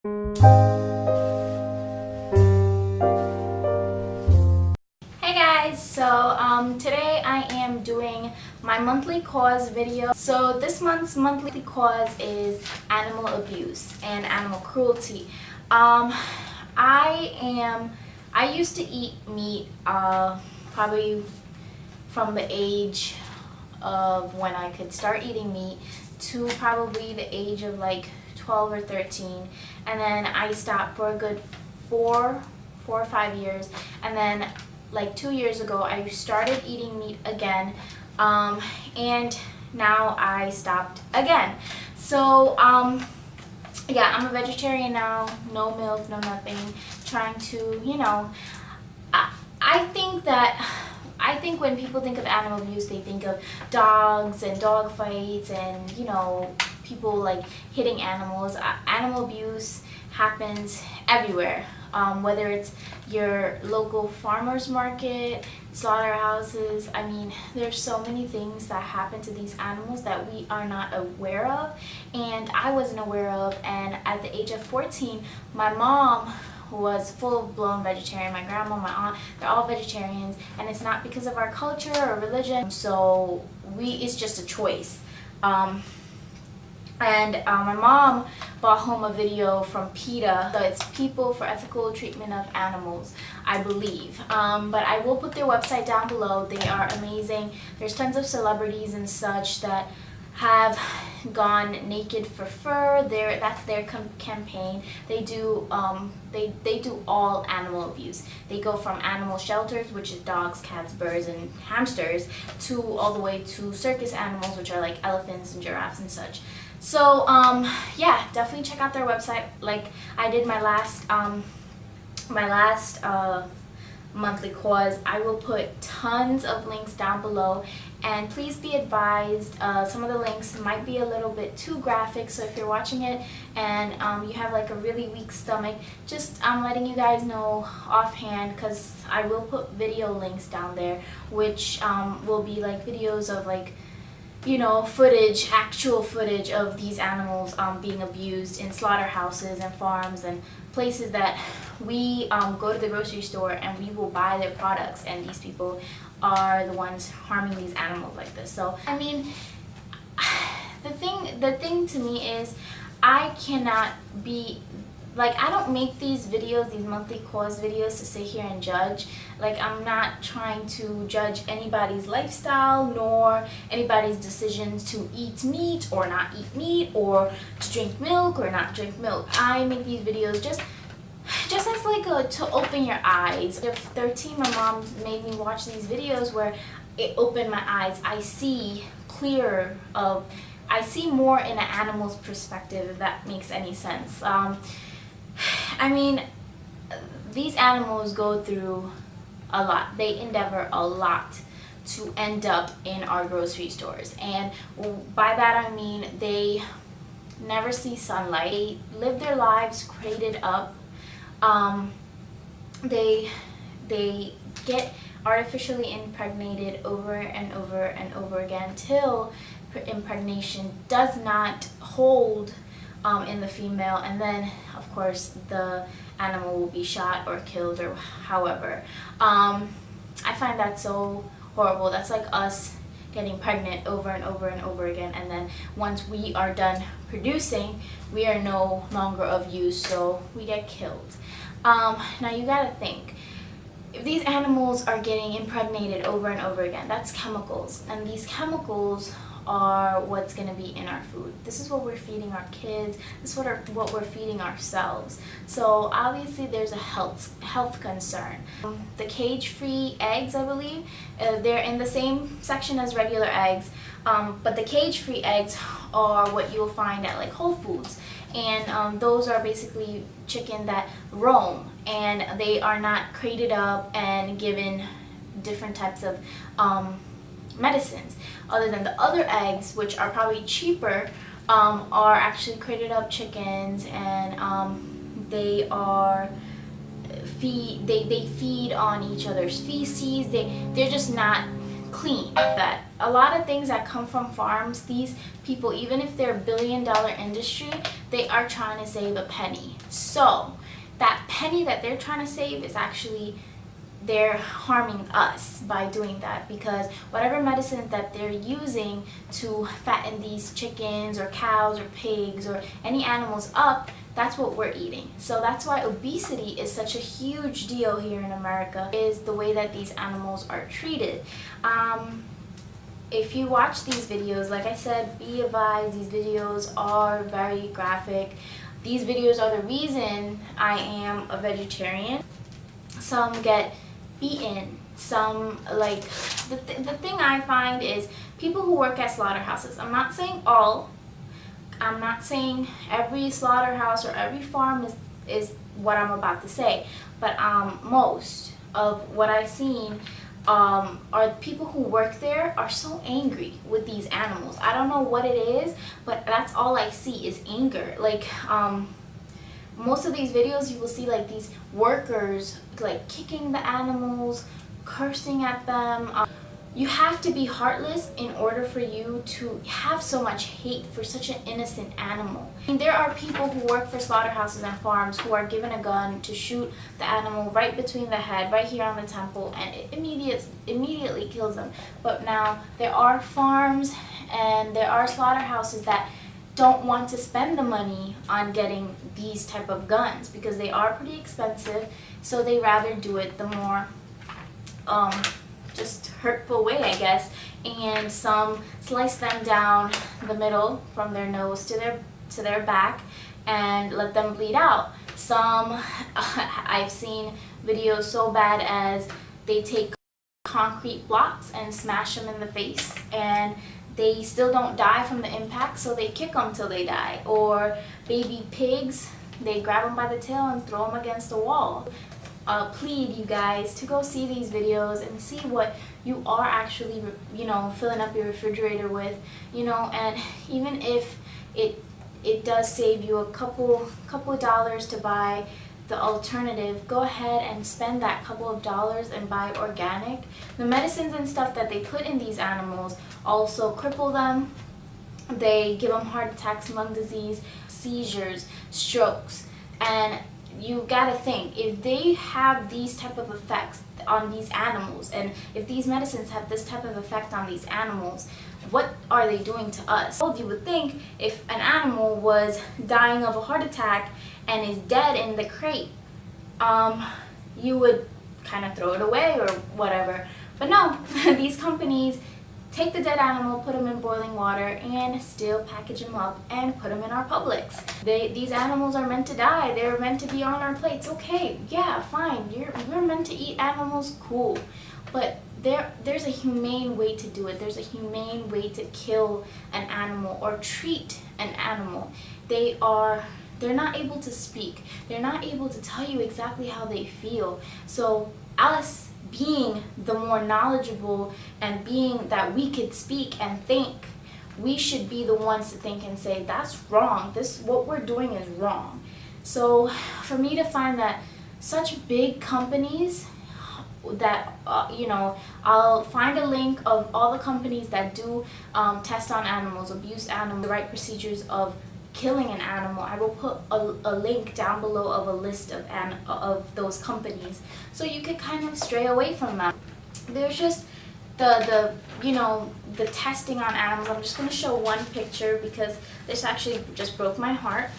Hey guys, so today I am doing my monthly cause video. So this month's monthly cause is animal abuse and animal cruelty. I used to eat meat probably from the age of when I could start eating meat to probably the age of like 12 or 13, and then I stopped for a good four or 5 years, and then like 2 years ago I started eating meat again, and now I stopped again. So yeah, I'm a vegetarian now, no milk, no nothing, trying to, you know, I think when people think of animal abuse, they think of dogs and dog fights and, you know, people like hitting animals. Animal abuse happens everywhere, whether it's your local farmers market, slaughterhouses. I mean, there's so many things that happen to these animals that we are not aware of, and I wasn't aware of. And at the age of 14, my mom was full-blown vegetarian. My grandma, my aunt, they're all vegetarians, and it's not because of our culture or religion. So it's just a choice. My mom brought home a video from PETA. So it's People for Ethical Treatment of Animals, I believe. But I will put their website down below. They are amazing. There's tons of celebrities and such that have gone naked for fur. That's their campaign. They do they do all animal abuse. They go from animal shelters, which is dogs, cats, birds, and hamsters, to all the way to circus animals, which are like elephants and giraffes and such. So yeah, definitely check out their website. Like I did my last monthly cause. I will put tons of links down below, and please be advised, some of the links might be a little bit too graphic, so if you're watching it and you have like a really weak stomach, just letting you guys know offhand, because I will put video links down there, which will be like videos of like, you know, footage, actual footage of these animals being abused in slaughterhouses and farms and places that we go to the grocery store and we will buy their products, and these people are the ones harming these animals like this. So I mean, the thing to me is, I cannot be like, I don't make these videos, these monthly cause videos, to sit here and judge. Like, I'm not trying to judge anybody's lifestyle nor anybody's decisions to eat meat or not eat meat, or to drink milk or not drink milk. I make these videos just as like to open your eyes. At 13, my mom made me watch these videos where it opened my eyes. I see clearer I see more in an animal's perspective, if that makes any sense. I mean, these animals go through a lot. They endeavor a lot to end up in our grocery stores, and by that I mean they never see sunlight. They live their lives crated up. They get artificially impregnated over and over and over again till impregnation does not hold in the female, and then of course the animal will be shot or killed or however. I find that so horrible. That's like us getting pregnant over and over and over again, and then once we are done producing, we are no longer of use, so we get killed. Now you gotta think, if these animals are getting impregnated over and over again, that's chemicals, and these chemicals are what's going to be in our food. This is what we're feeding our kids. This is what we're feeding ourselves. So obviously there's a health concern. The cage-free eggs, I believe, they're in the same section as regular eggs, but the cage-free eggs are what you'll find at like Whole Foods, and those are basically chicken that roam, and they are not crated up and given different types of medicines, other than the other eggs, which are probably cheaper, are actually crated up chickens, and they feed on each other's feces. They're just not clean. That a lot of things that come from farms, these people, even if they're a billion-dollar industry, they are trying to save a penny. So that penny that they're trying to save is actually, they're harming us by doing that, because whatever medicines that they're using to fatten these chickens or cows or pigs or any animals up, that's what we're eating. So that's why obesity is such a huge deal here in America, is the way that these animals are treated. If you watch these videos, like I said, be advised, these videos are very graphic. These videos are the reason I am a vegetarian. Some get beaten, some, like, the thing I find is people who work at slaughterhouses, I'm not saying all, I'm not saying every slaughterhouse or every farm is what I'm about to say, but most of what I've seen are people who work there are so angry with these animals. I don't know what it is, but that's all I see is anger. Like, most of these videos you will see like these workers like kicking the animals, cursing at them. You have to be heartless in order for you to have so much hate for such an innocent animal. I mean, there are people who work for slaughterhouses and farms who are given a gun to shoot the animal right between the head, right here on the temple, and it immediately kills them. But now there are farms and there are slaughterhouses that don't want to spend the money on getting these type of guns because they are pretty expensive, so they rather do it the more just hurtful way, I guess. And some slice them down the middle from their nose to their back and let them bleed out. Some I've seen videos so bad as they take concrete blocks and smash them in the face, and they still don't die from the impact, so they kick them till they die. Or baby pigs, they grab them by the tail and throw them against the wall. Plead you guys to go see these videos and see what you are actually, filling up your refrigerator with, and even if it does save you a couple of dollars to buy the alternative, go ahead and spend that couple of dollars and buy organic. The medicines and stuff that they put in these animals also cripple them. They give them heart attacks, lung disease, seizures, strokes, and you gotta think, if they have these type of effects on these animals, and if these medicines have this type of effect on these animals, what are they doing to us? You would think if an animal was dying of a heart attack and is dead in the crate, you would kind of throw it away or whatever. But no, these companies take the dead animal, put them in boiling water, and still package them up and put them in our Publix. These animals are meant to die. They're meant to be on our plates. Okay, yeah, fine. We're meant to eat animals, cool. But there's a humane way to do it. There's a humane way to kill an animal or treat an animal. They're not able to speak. They're not able to tell you exactly how they feel. So us being the more knowledgeable and being that we could speak and think, we should be the ones to think and say, that's wrong. What we're doing is wrong. So for me to find that such big companies that, I'll find a link of all the companies that do tests on animals, abuse animals, the right procedures of killing an animal. I will put a link down below of a list of those companies, so you could kind of stray away from them. There's just the testing on animals. I'm just going to show one picture because this actually just broke my heart.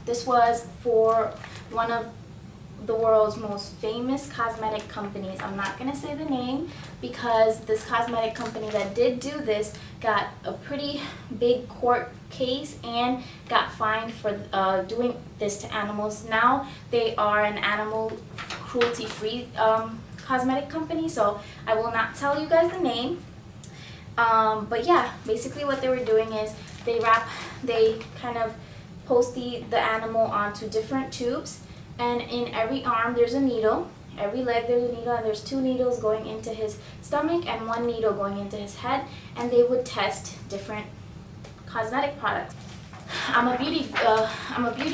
This was for one of the world's most famous cosmetic companies. I'm not going to say the name because this cosmetic company that did do this got a pretty big court case and got fined for doing this to animals. Now they are an animal cruelty-free cosmetic company, so I will not tell you guys the name. But yeah, basically what they were doing is they kind of post the animal onto different tubes, and in every arm there's a needle, every leg there's a needle, and there's 2 needles going into his stomach and 1 needle going into his head, and they would test different cosmetic products. I'm a beauty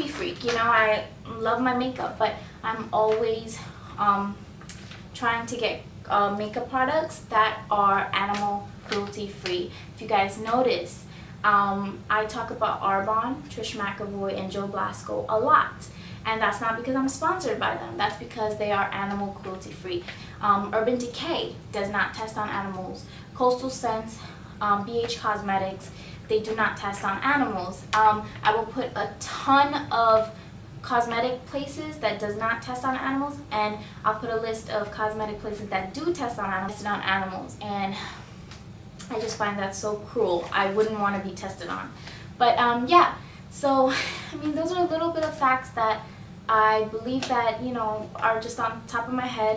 freak, I love my makeup, but I'm always trying to get makeup products that are animal cruelty-free. If you guys notice, I talk about Arbonne, Trish McEvoy, and Joe Blasco a lot. And that's not because I'm sponsored by them. That's because they are animal cruelty-free. Urban Decay does not test on animals. Coastal Scents, BH Cosmetics, they do not test on animals. I will put a ton of cosmetic places that does not test on animals, and I'll put a list of cosmetic places that do test on animals. And I just find that so cruel. I wouldn't want to be tested on. But yeah, so I mean, those are a little bit of facts that I believe that, you know, are just on top of my head.